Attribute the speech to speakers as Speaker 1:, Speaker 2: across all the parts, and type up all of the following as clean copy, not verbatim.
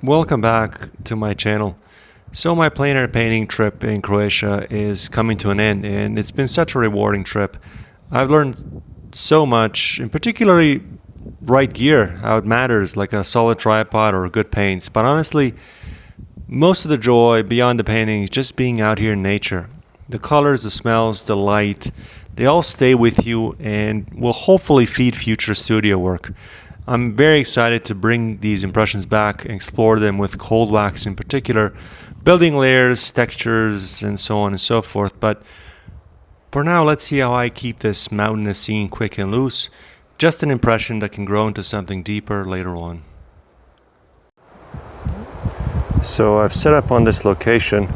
Speaker 1: Welcome back to my channel. So my plein air painting trip in Croatia is coming to an end, and it's been such a rewarding trip. I've learned so much, in particularly right gear, how it matters, like a solid tripod or good paints. But honestly, most of the joy beyond the painting is just being out here in nature. The colors, the smells, the light, they all stay with you and will hopefully feed future studio work. I'm very excited to bring these impressions back and explore them with cold wax in particular, building layers, textures, and so on and so forth. But for now, let's see how I keep this mountainous scene quick and loose, just an impression that can grow into something deeper later on. So I've set up on this location.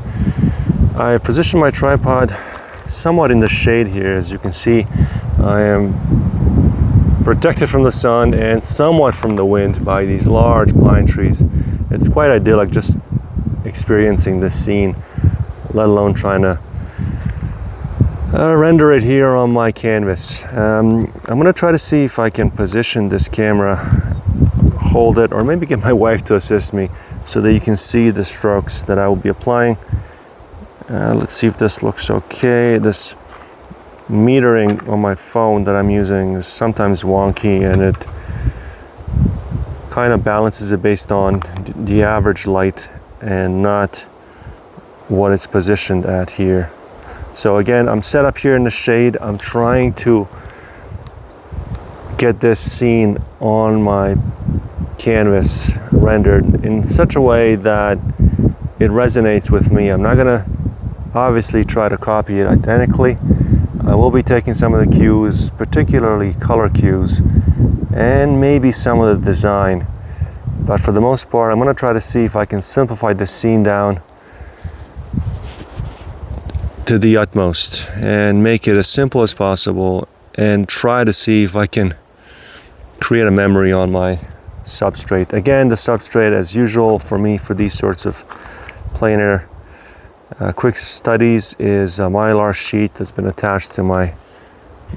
Speaker 1: I've positioned my tripod somewhat in the shade here. As you can see, I am protected from the sun and somewhat from the wind by these large pine trees. It's quite idyllic just experiencing this scene, let alone trying to render it here on my canvas. I'm going to try to see if I can position this camera, hold it, or maybe get my wife to assist me so that you can see the strokes that I will be applying. Let's see if this looks okay. This metering on my phone that I'm using is sometimes wonky, and it kind of balances it based on the average light and not what it's positioned at here. So again, I'm set up here in the shade. I'm trying to get this scene on my canvas rendered in such a way that it resonates with me. I'm not gonna obviously try to copy it identically. I will be taking some of the cues, particularly color cues, and maybe some of the design. But for the most part, I'm going to try to see if I can simplify this scene down to the utmost and make it as simple as possible, and try to see if I can create a memory on my substrate. Again, the substrate, as usual for me for these sorts of plein air quick studies, is a mylar sheet that's been attached to my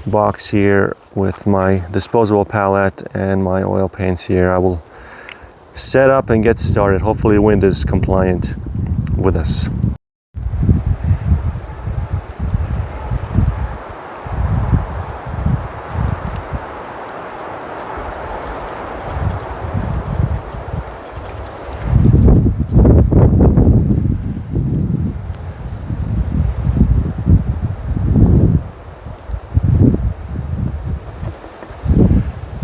Speaker 1: box here with my disposable palette and my oil paints here. I will set up and get started. Hopefully the wind is compliant with us.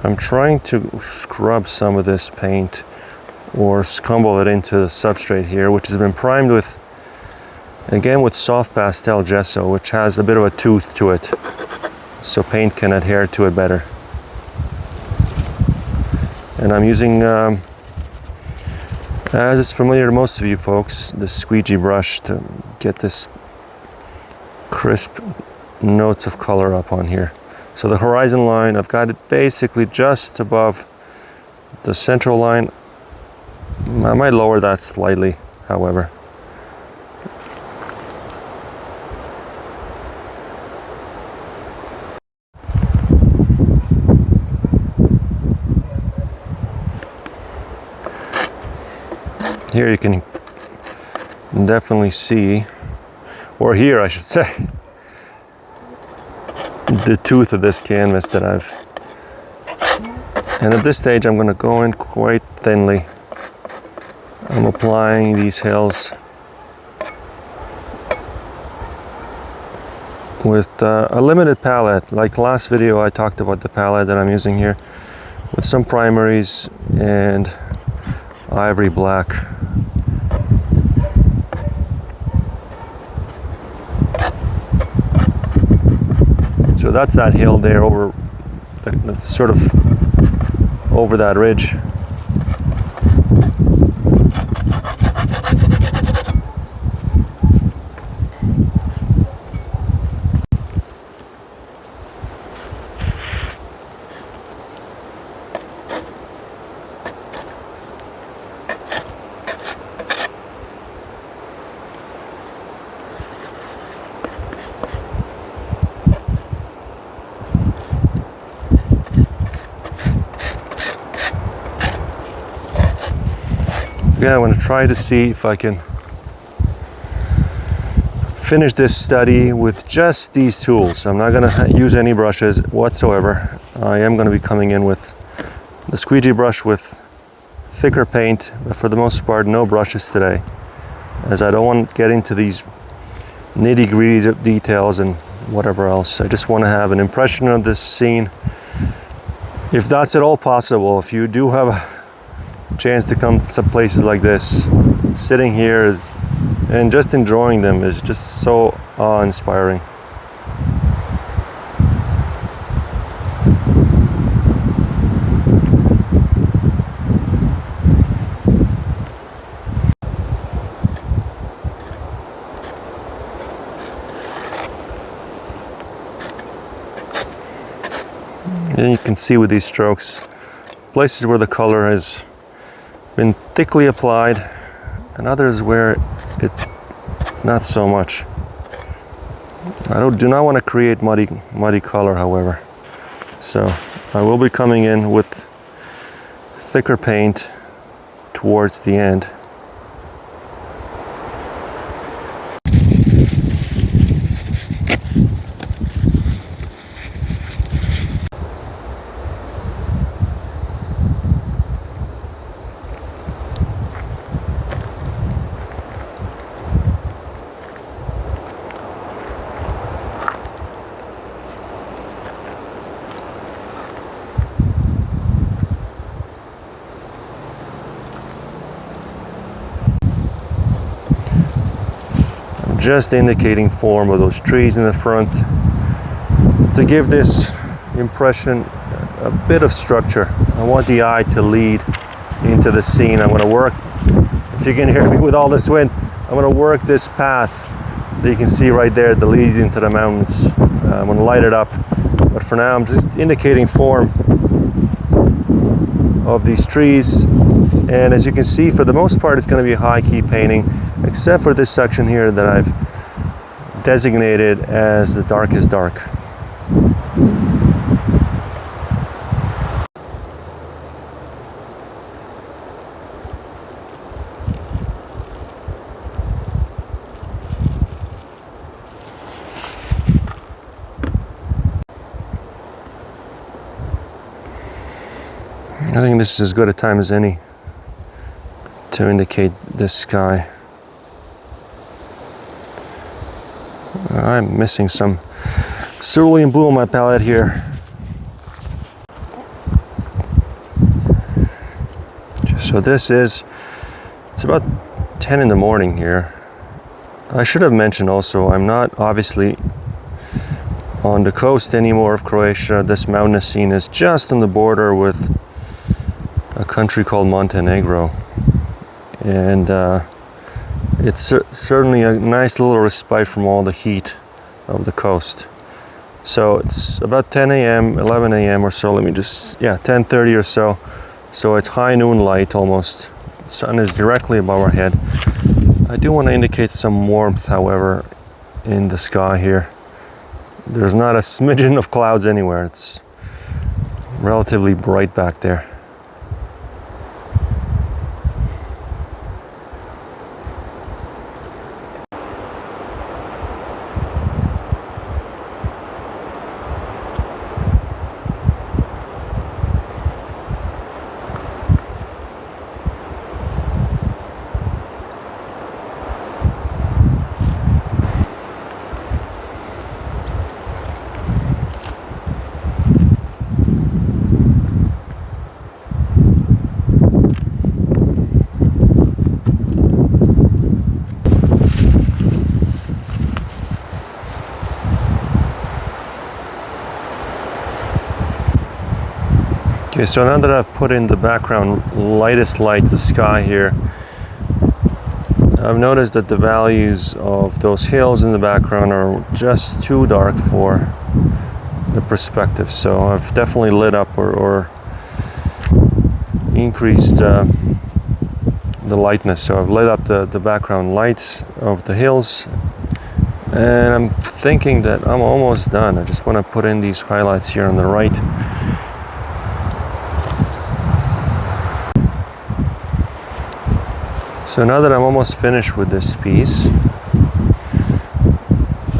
Speaker 1: I'm trying to scrub some of this paint or scumble it into the substrate here, which has been primed with, again, with soft pastel gesso, which has a bit of a tooth to it, so paint can adhere to it better. And I'm using, as is familiar to most of you folks, the squeegee brush to get this crisp notes of color up on here. So the horizon line, I've got it basically just above the central line. I might lower that slightly, however. Here you can definitely see, or here I should say, the tooth of this canvas that and at this stage I'm going to go in quite thinly. I'm applying these hills with a limited palette. Like last video, I talked about the palette that I'm using here with some primaries and ivory black. So that's that hill there over, that's sort of over that ridge. Yeah, I want to try to see if I can finish this study with just these tools. I'm not going to use any brushes whatsoever. I am going to be coming in with the squeegee brush with thicker paint, but for the most part no brushes today, as I don't want to get into these nitty-gritty details and whatever else. I just want to have an impression of this scene. If that's at all possible, if you do have a chance to come to some places like this, sitting here and just enjoying them is just so awe-inspiring. And you can see with these strokes, places where the color has been thickly applied and others where it not so much. I do not want to create muddy color, however. So I will be coming in with thicker paint towards the end. Just indicating form of those trees in the front to give this impression a bit of structure. I want the eye to lead into the scene. I'm going to work, if you can hear me with all this wind, I'm going to work this path that you can see right there that leads into the mountains. I'm going to light it up, but for now I'm just indicating form of these trees. And as you can see, for the most part it's going to be a high key painting, except for this section here that I've designated as the darkest dark. I think this is as good a time as any to indicate this sky. I'm missing some cerulean blue on my palette here. So it's about 10 in the morning here. I should have mentioned also, I'm not obviously on the coast anymore of Croatia. This mountainous scene is just on the border with a country called Montenegro. And it's certainly a nice little respite from all the heat of the coast. So it's about 10 a.m., 11 a.m. or so. 10:30 or so. So it's high noon light almost. The sun is directly above our head. I do want to indicate some warmth, however, in the sky here. There's not a smidgen of clouds anywhere. It's relatively bright back there. Okay, so now that I've put in the background lightest light, the sky here, I've noticed that the values of those hills in the background are just too dark for the perspective. So I've definitely lit up or increased the lightness. So I've lit up the background lights of the hills, and I'm thinking that I'm almost done. I just want to put in these highlights here on the right. So now that I'm almost finished with this piece,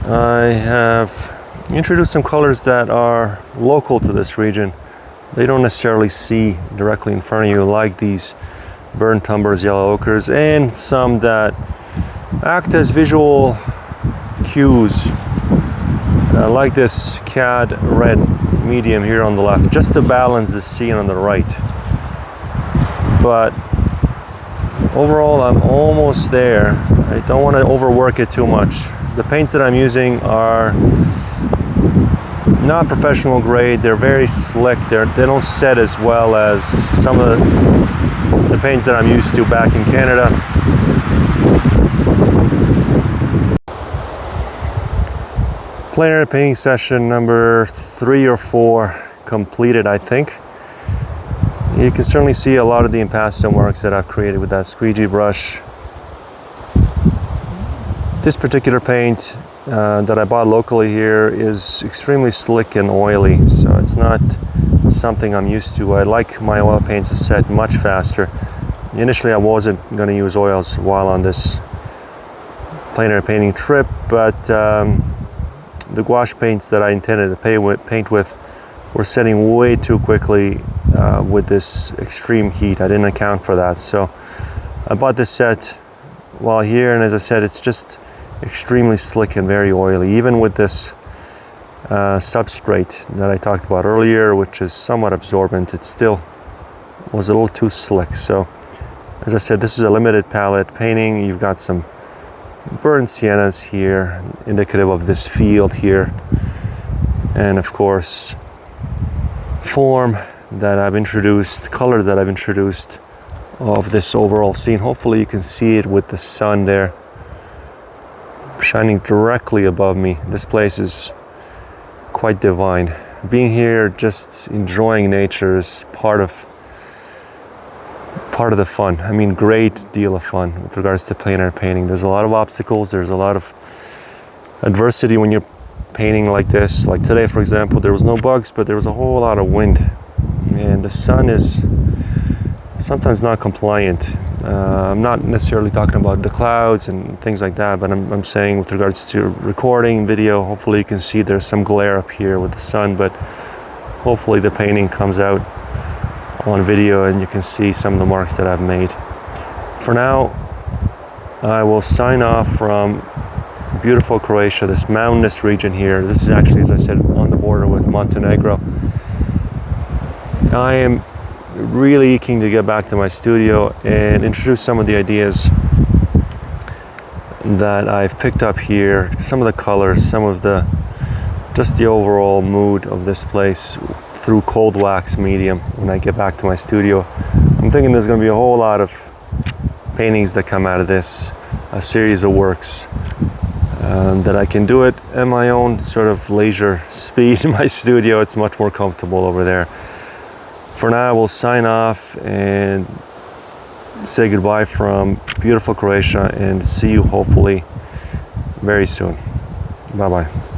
Speaker 1: I have introduced some colors that are local to this region. They don't necessarily see directly in front of you, like these burnt umbers, yellow ochres, and some that act as visual cues, like this cad red medium here on the left, just to balance the scene on the right. But overall, I'm almost there. I don't want to overwork it too much. The paints that I'm using are not professional grade. They're very slick. They don't set as well as some of the paints that I'm used to back in Canada. Plein air painting session number 3 or 4 completed, I think. You can certainly see a lot of the impasto marks that I've created with that squeegee brush. This particular paint that I bought locally here is extremely slick and oily, so it's not something I'm used to. I like my oil paints to set much faster. Initially I wasn't going to use oils while on this plein air painting trip, but the gouache paints that I intended to paint with were setting way too quickly with this extreme heat. I didn't account for that, so I bought this set while here, and as I said, it's just extremely slick and very oily. Even with this substrate that I talked about earlier, which is somewhat absorbent, it still was a little too slick. So as I said, this is a limited palette painting. You've got some burnt siennas here, indicative of this field here, and of course form that I've introduced, color that I've introduced of this overall scene. Hopefully you can see it with the sun there shining directly above me. This place is quite divine. Being here, just enjoying nature, is part of the fun. I mean, great deal of fun with regards to plein air painting. There's a lot of obstacles, there's a lot of adversity when you're painting like this. Like today, for example, there was no bugs, but there was a whole lot of wind, and the sun is sometimes not compliant. I'm not necessarily talking about the clouds and things like that, but I'm saying with regards to recording video, hopefully you can see there's some glare up here with the sun, but hopefully the painting comes out on video and you can see some of the marks that I've made. For now, I will sign off from beautiful Croatia, this mountainous region here. This is actually, as I said, on the border with Montenegro. I am really keen to get back to my studio and introduce some of the ideas that I've picked up here, some of the colors, some of just the overall mood of this place through cold wax medium when I get back to my studio. I'm thinking there's going to be a whole lot of paintings that come out of this, a series of works that I can do it at my own sort of leisure speed in my studio. It's much more comfortable over there. For now, we'll sign off and say goodbye from beautiful Croatia and see you hopefully very soon. Bye-bye.